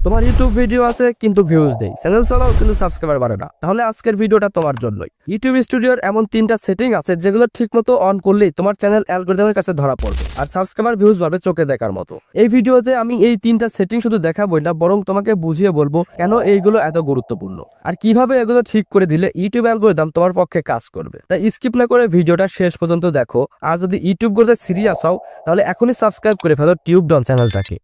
তোমার YouTube video আছে কিন্তু ভিউজ নেই, চ্যানেল চালাও কিন্তু সাবস্ক্রাইবার বাড়ে না, তাহলে আজকের ভিডিওটা তোমার জন্যই। ইউটিউব স্টুডিওর এমন 3টা সেটিং আছে যেগুলো ঠিকমতো অন করলেই তোমার চ্যানেল অ্যালগরিদমের কাছে ধরা পড়বে আর সাবস্ক্রাইবার ভিউজ বাড়বে চোখে দেখার মতো। এই ভিডিওতে আমি এই 3টা সেটিং শুধু দেখাবোই না, বরং তোমাকে বুঝিয়ে বলবো কেন এইগুলো এত গুরুত্বপূর্ণ আর কিভাবে এগুলো ঠিক করে দিলে ইউটিউব অ্যালগরিদম তোমার পক্ষে কাজ করবে। তাই স্কিপ না করে ভিডিওটা শেষ পর্যন্ত দেখো। আর যদি ইউটিউব করতে সিরিয়াস হও তাহলে এখনই সাবস্ক্রাইব করে ফেলো টিউবডন চ্যানেলটাকে।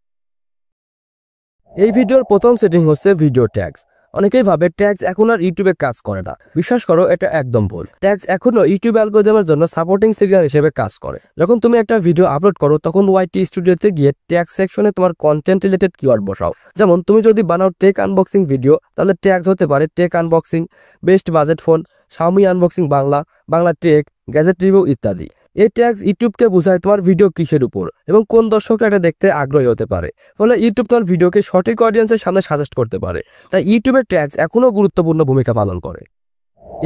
এই ভিডিওর প্রথম সেটিং হচ্ছে ভিডিও ট্যাগস। অনেকেই ভাবে ট্যাগস এখন আর ইউটিউবে কাজ করে না। বিশ্বাস করো, এটা একদম ভুল। ট্যাগস এখনো ইউটিউব অ্যালগরিদমের জন্য সাপোর্টিং সিগন্যাল হিসেবে কাজ করে। যখন তুমি একটা ভিডিও আপলোড করো তখন ওয়াইটি স্টুডিওতে গিয়ে ট্যাগ সেকশনে তোমার কন্টেন্ট রিলেটেড কিওয়ার্ড বসাও। যেমন তুমি যদি বানাও টেক আনবক্সিং ভিডিও, তাহলে ট্যাগস হতে পারে tech unboxing, best budget phone, Xiaomi unboxing Bangla, Bangla tech, gadget review ইত্যাদি। এই ট্যাগস ইউটিউবকে বোঝায় তোমার ভিডিও কিসের উপর এবং কোন দর্শকরা এটা দেখতে আগ্রহী হতে পারে। ফলে ইউটিউব তোমার ভিডিওকে সঠিক অডিয়েন্সের সামনে সাজেস্ট করতে পারে। তাই ইউটিউবের ট্যাগস এখনও গুরুত্বপূর্ণ ভূমিকা পালন করে।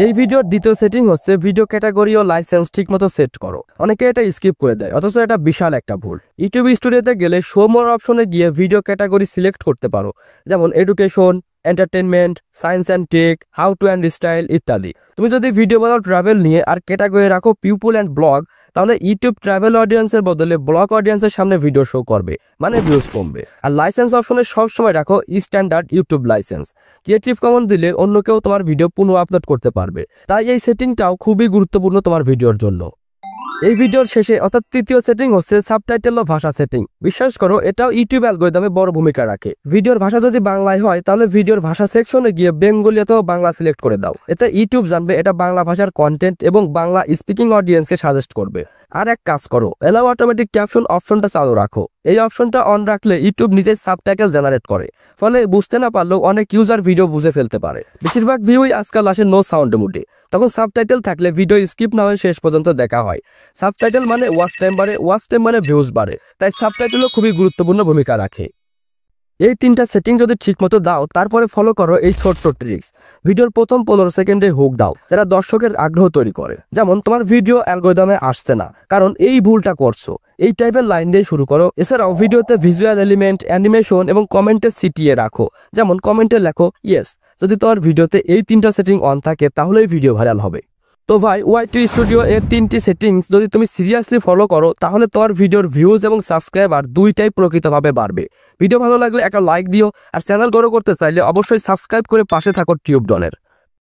এই ভিডিওর দ্বিতীয় সেটিং হচ্ছে ভিডিও ক্যাটাগরি ও লাইসেন্স ঠিকমতো সেট করো। অনেকে এটা স্কিপ করে দেয়, অথচ এটা বিশাল একটা ভুল। ইউটিউব স্টুডিওতে গেলে শো মোর অপশনে গিয়ে ভিডিও ক্যাটাগরি সিলেক্ট করতে পারো, যেমন education, entertainment, science and tech, how to and style ইত্যাদি। তুমি যদি ভিডিও বানাও ট্রাভেল নিয়ে আর ক্যাটাগরি রাখো পিপল অ্যান্ড ব্লগ, তাহলে ইউটিউব ট্রাভেল অডিয়েন্সের বদলে ব্লগ অডিয়েন্সের সামনে ভিডিও শো করবে, মানে ভিউজ কমবে। আর লাইসেন্স অপশনে সবসময় রাখো standard YouTube licence. Creative common দিলে অন্য কেউ তোমার ভিডিও পুনঃ আপলোড করতে পারবে। তাই এই সেটিংটাও খুবই গুরুত্বপূর্ণ তোমার ভিডিওর জন্য। এই ভিডিওর শেষে অর্থাৎ তৃতীয় সেটিং হচ্ছে সাবটাইটেল ও ভাষা সেটিং। বিশ্বাস করো, এটাও ইউটিউব অ্যালগরিদমে বড় ভূমিকা রাখে। ভিডিওর ভাষা যদি বাংলায় হয় তাহলে ভিডিওর ভাষা সেকশনে গিয়ে বেঙ্গলি অথবা বাংলা সিলেক্ট করে দাও। এতে ইউটিউব জানবে এটা বাংলা ভাষার কন্টেন্ট এবং বাংলা স্পিকিং অডিয়েন্সকে সাজেস্ট করবে। আর এক কাজ করো, এলাও অটোমেটিক ক্যাপশন অপশনটা চালু রাখো। এই অপশনটা অন রাখলে ইউটিউব নিজেই সাবটাইটেল জেনারেট করে, ফলে বুঝতে না পারলেও অনেক ইউজার ভিডিও বুঝে ফেলতে পারে। বেশিরভাগ ভিউই আজকাল আসে নো সাউন্ড মোডে। তখন সাবটাইটেল থাকলে ভিডিও স্কিপ না হয়ে শেষ পর্যন্ত দেখা হয়। সাবটাইটেল মানে ওয়াচ টাইম বাড়ে, ওয়াচ টাইম মানে ভিউজ বাড়ে। তাই সাবটাইটেলও খুবই গুরুত্বপূর্ণ ভূমিকা রাখে। এই 3টা সেটিং যদি ঠিকমতো দাও, তারপরে ফলো করো এই ছোট্ট ট্রিক্স। ভিডিওর প্রথম 15 সেকেন্ডে হুক দাও, যারা দর্শকের আগ্রহ তৈরি করে। যেমন তোমার ভিডিও অ্যালগরিদমে আসছে না, কারণ এই ভুলটা করছো। এই টাইপের লাইন দিয়ে শুরু করো। এছাড়াও ভিডিওতে ভিজুয়াল এলিমেন্ট, অ্যানিমেশন এবং কমেন্টে সিটিয়ে রাখো। যেমন কমেন্টে লেখো ইয়েস। যদি তোমার ভিডিওতে এই 3টা সেটিং অন থাকে তাহলেই ভিডিও ভাইরাল হবে। তো ভাই, ওয়াইটি স্টুডিও এর 3টি সেটিংস যদি তুমি সিরিয়াসলি ফলো করো তাহলে তোমার ভিডিওর ভিউজ এবং সাবস্ক্রাইবার দুইটাই প্রকৃতভাবে বাড়বে। ভিডিও ভালো লাগলে একটা লাইক দিও, আর চ্যানেল গ্রো করতে চাইলে অবশ্যই সাবস্ক্রাইব করে পাশে থাকো টিউবডনের।